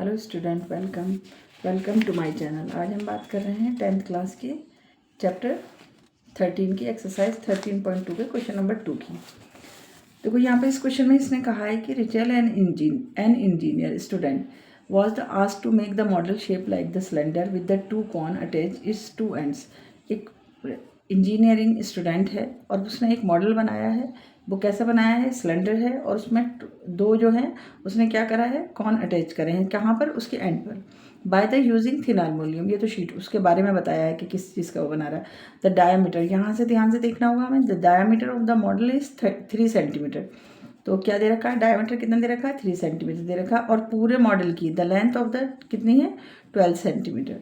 Hello student, welcome to my channel. आज हम बात कर रहे हैं 10th क्लास के चैप्टर 13 की एक्सरसाइज 13.2 के क्वेश्चन नंबर 2 की। देखो यहाँ पे इस क्वेश्चन में इसने कहा है कि Rachel an engineer student was the asked to make the model shape like the cylinder with the two cone attach its two ends. एक इंजीनियरिंग स्टूडेंट है और उसने एक मॉडल बनाया है। वो कैसे बनाया है? सिलेंडर है और उसमें दो जो है उसने क्या करा है, कॉन अटैच करे हैं। कहाँ पर? उसके एंड पर। By the using thin harmonium, ये तो शीट उसके बारे में बताया है कि किस चीज़ का वो बना रहा है। द डायामीटर, यहाँ से ध्यान से देखना होगा हमें। The diameter of the model is 3 centimetre. तो क्या दे रखा है? डायमीटर कितना दे रखा है? 3 सेंटीमीटर दे रखा है। और पूरे मॉडल की द लेंथ ऑफ द कितनी है? 12 सेंटीमीटर।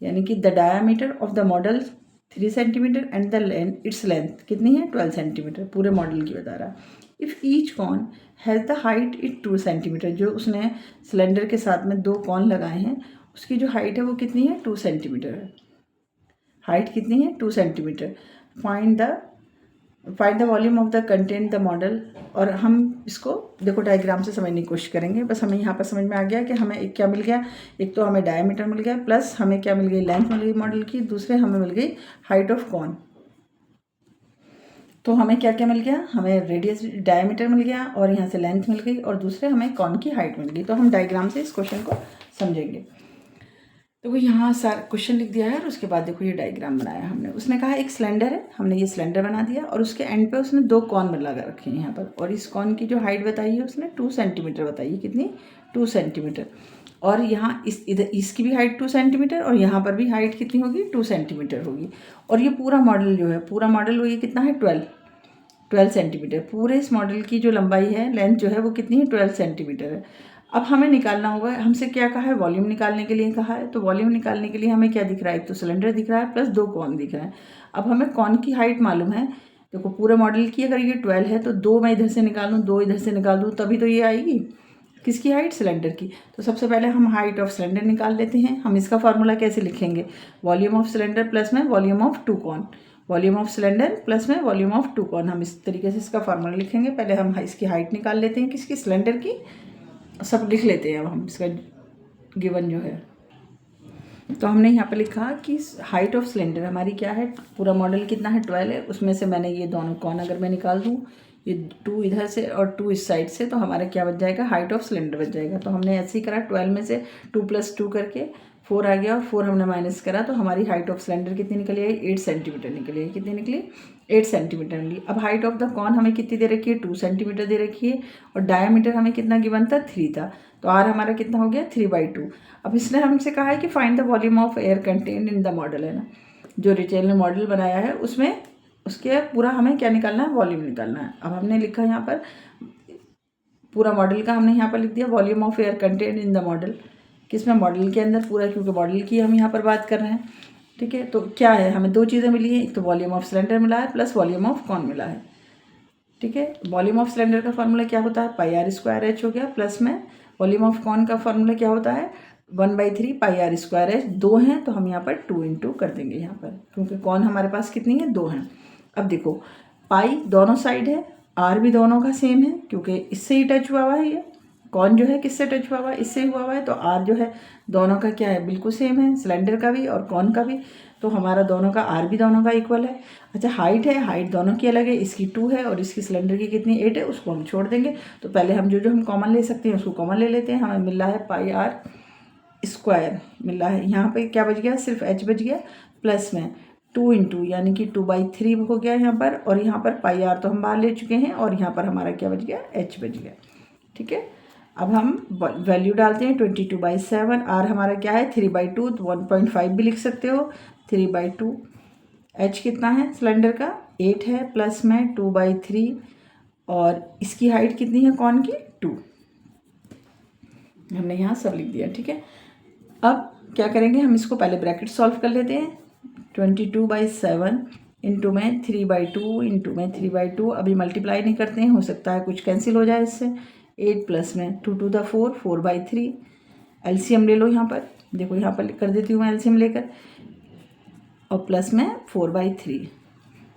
यानी कि the diameter of the model 3 centimetre and the its length कितनी है? 12 सेंटीमीटर। पूरे मॉडल की बता रहा है। If each cone has the height it 2 centimetre, जो उसने सिलेंडर के साथ में दो कॉन लगाए हैं उसकी जो हाइट है वो कितनी है? 2 सेंटीमीटर है। हाइट कितनी है? 2 centimetre. Find the volume of the content the model. और हम इसको देखो डायग्राम से समझने की कोशिश करेंगे। बस हमें यहाँ पर समझ में आ गया कि हमें एक क्या मिल गया, एक तो हमें डायमीटर मिल गया, प्लस हमें क्या मिल गई? लेंथ मिल गई मॉडल की। दूसरे हमें मिल गई हाइट ऑफ कॉन। तो हमें क्या क्या मिल गया? हमें रेडियस डायमीटर मिल गया और यहाँ से लेंथ मिल गई और दूसरे हमें कॉन की हाइट मिल गई। तो हम डायग्राम से इस क्वेश्चन को समझेंगे। तो वो यहाँ सारा क्वेश्चन लिख दिया है और उसके बाद देखो ये डायग्राम बनाया हमने। उसने कहा एक सिलेंडर है, हमने ये सिलेंडर बना दिया और उसके एंड पे उसने दो कॉन लगा रखे हैं यहाँ पर। और इस कॉन की जो हाइट बताई है उसने 2 सेंटीमीटर बताई है। कितनी? 2 सेंटीमीटर। और यहाँ इधर इसकी भी हाइट 2 सेंटीमीटर और यहाँ पर भी हाइट कितनी होगी? 2 सेंटीमीटर होगी। और ये पूरा मॉडल जो है, पूरा मॉडल वो ये कितना है? 12 सेंटीमीटर। पूरे इस मॉडल की जो लंबाई है, लेंथ जो है वो कितनी है? 12 सेंटीमीटर है। अब हमें निकालना होगा, हमसे क्या कहा है? वॉल्यूम निकालने के लिए कहा है। तो वॉल्यूम निकालने के लिए हमें क्या दिख रहा है? एक तो सिलेंडर दिख रहा है प्लस दो कॉन दिख रहा है। अब हमें कॉन की हाइट मालूम है। देखो पूरे मॉडल की अगर ये 12 है तो 2 मैं इधर से निकालूँ, 2 इधर से निकाल दूँ, तभी तो ये आएगी। किसकी हाइट? सिलेंडर की। तो सबसे पहले हम हाइट ऑफ सिलेंडर निकाल लेते हैं। हम इसका फार्मूला कैसे लिखेंगे? वॉल्यूम ऑफ सिलेंडर प्लस में volume of two cone. Volume of cylinder plus में वॉल्यूम ऑफ टू कॉन। हम इस तरीके से इसका फार्मूला लिखेंगे। पहले हम इसकी हाइट निकाल लेते हैं, किसकी? सिलेंडर की। सब लिख लेते हैं अब हम इसका गिवन जो है। तो हमने यहाँ पर लिखा कि हाइट ऑफ सिलेंडर हमारी क्या है? पूरा मॉडल कितना है? 12 है। उसमें से मैंने ये दोनों कॉन अगर मैं निकाल दूँ, ये 2 इधर से और 2 इस साइड से, तो हमारा क्या बच जाएगा? हाइट ऑफ सिलेंडर बच जाएगा। तो हमने ऐसे ही करा, 12 में से 2 + 2 करके 4 आ गया और 4 हमने माइनस करा तो हमारी हाइट ऑफ सिलेंडर कितनी निकली है? 8 सेंटीमीटर निकली है। कितनी निकली? 8 सेंटीमीटर निकली। अब हाइट ऑफ द कॉन हमें कितनी दे रखी है? 2 सेंटीमीटर दे रखी है। और डायमीटर हमें कितना गिवन था? 3 था। तो आर हमारा कितना हो गया? 3/2। अब इसने हमसे कहा है कि find the volume of air content in the model, है ना। जो रिटेल ने मॉडल बनाया है उसमें उसके पूरा हमें क्या निकालना है? वॉल्यूम निकालना है। अब हमने लिखा यहाँ पर पूरा मॉडल का, हमने यहाँ पर लिख दिया volume of air content in the model. किसमें? मॉडल के अंदर पूरा, क्योंकि मॉडल की हम यहाँ पर बात कर रहे हैं। ठीक है, तो क्या है? हमें दो चीज़ें मिली हैं, एक तो वॉल्यूम ऑफ सिलेंडर मिला है प्लस वॉल्यूम ऑफ कॉन मिला है। ठीक है, वॉल्यूम ऑफ सिलेंडर का फॉर्मूला क्या होता है? πr² हो गया, प्लस में वॉल्यूम ऑफ कॉन का फॉर्मूला क्या होता है? 1/3 πr²। दो हैं तो हम यहाँ पर 2 × कर देंगे यहाँ पर, क्योंकि कॉन हमारे पास कितनी है? 2 हैं। अब देखो पाई दोनों साइड है, आर भी दोनों का सेम है क्योंकि इससे ही टच हुआ हुआ है। ये कॉन जो है किससे टच हुआ हुआ है? इससे हुआ हुआ है। तो आर जो है दोनों का क्या है? बिल्कुल सेम है, सिलेंडर का भी और कॉन का भी। तो हमारा दोनों का आर भी दोनों का इक्वल है। अच्छा हाइट है, हाइट दोनों की अलग है, इसकी 2 है और इसकी सिलेंडर की कितनी? 8 है। उसको हम छोड़ देंगे। तो पहले हम जो हम कॉमन ले सकते हैं उसको कॉमन ले लेते हैं। हमें मिल रहा है πr² मिल रहा है। यहाँ पे क्या बच गया? सिर्फ h बच गया, प्लस में 2 × यानी कि 2/3 हो गया यहाँ पर। और यहाँ पर πr तो हम बाहर ले चुके हैं और यहाँ पर हमारा क्या बच गया? h बच गया। ठीक है, अब हम वैल्यू डालते हैं। 22/7। आर हमारा क्या है? 3/2, तो 1.5 भी लिख सकते हो। 3/2। h कितना है सिलेंडर का? 8 है, प्लस में 2/3 और इसकी हाइट कितनी है कॉन की? 2। हमने यहाँ सब लिख दिया। ठीक है, अब क्या करेंगे? हम इसको पहले ब्रैकेट सॉल्व कर लेते हैं। 22/7 इंटू में 3/2 इंटू में 3/2। अभी मल्टीप्लाई नहीं करते हैं, हो सकता है कुछ कैंसिल हो जाए इससे। 8 प्लस में 2 × 4 4/3। एलसीएम ले लो यहाँ पर, देखो यहाँ पर कर देती हूँ मैं एलसीएम लेकर, और प्लस में 4/3।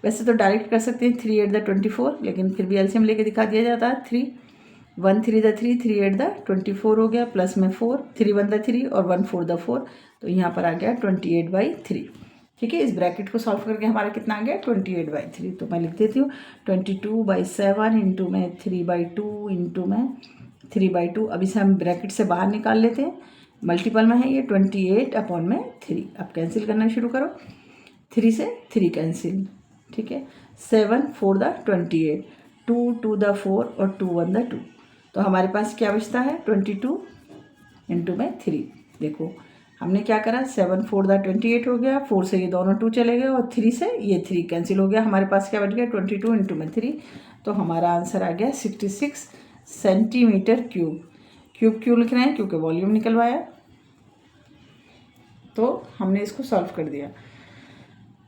वैसे तो डायरेक्ट कर सकते हैं 3 × 8 = 24, लेकिन फिर भी एलसीएम लेके दिखा दिया जाता है 3। 1 3 द 3, 3 8 द 24 हो गया, प्लस में 4, 3 1 द 3 और 1 4 द 4, तो यहाँ पर आ गया 28/3। ठीक है, इस ब्रैकेट को सॉल्व करके हमारा कितना आ गया 28/3। तो मैं लिख देती हूँ 22/7 इंटू में 3/2 इंटू में 3/2। अब इसे हम ब्रैकेट से बाहर निकाल लेते हैं, मल्टीपल में है ये 28/3। अब कैंसिल करना शुरू करो, 3 से 3 कैंसिल। ठीक है, 7 4 द 28, 2 2 द 4 और 2 1 द 2। तो हमारे पास क्या बचता है 22 इंटू में 3। देखो हमने क्या करा, 7 4 द 28 हो गया, 4 से ये दोनों 2 चले गए और 3 से ये 3 कैंसिल हो गया। हमारे पास क्या बच गया 22 इंटू में 3। तो हमारा आंसर आ गया 66 सेंटीमीटर क्यूब। क्यूब क्यों लिख रहे हैं, क्योंकि वॉल्यूम निकलवाया। तो हमने इसको सॉल्व कर दिया।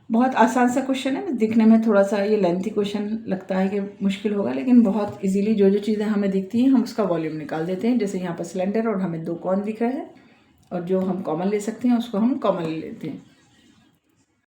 बहुत आसान सा क्वेश्चन है, दिखने में थोड़ा सा ये लेंथी क्वेश्चन लगता है कि मुश्किल होगा, लेकिन बहुत इजीली जो जो चीज़ें हमें दिखती हैं हम उसका वॉल्यूम निकाल देते हैं। जैसे यहाँ पर सिलेंडर और हमें 2 कॉन दिख रहे हैं, और जो हम कॉमन ले सकते हैं उसको हम कॉमन ले लेते हैं।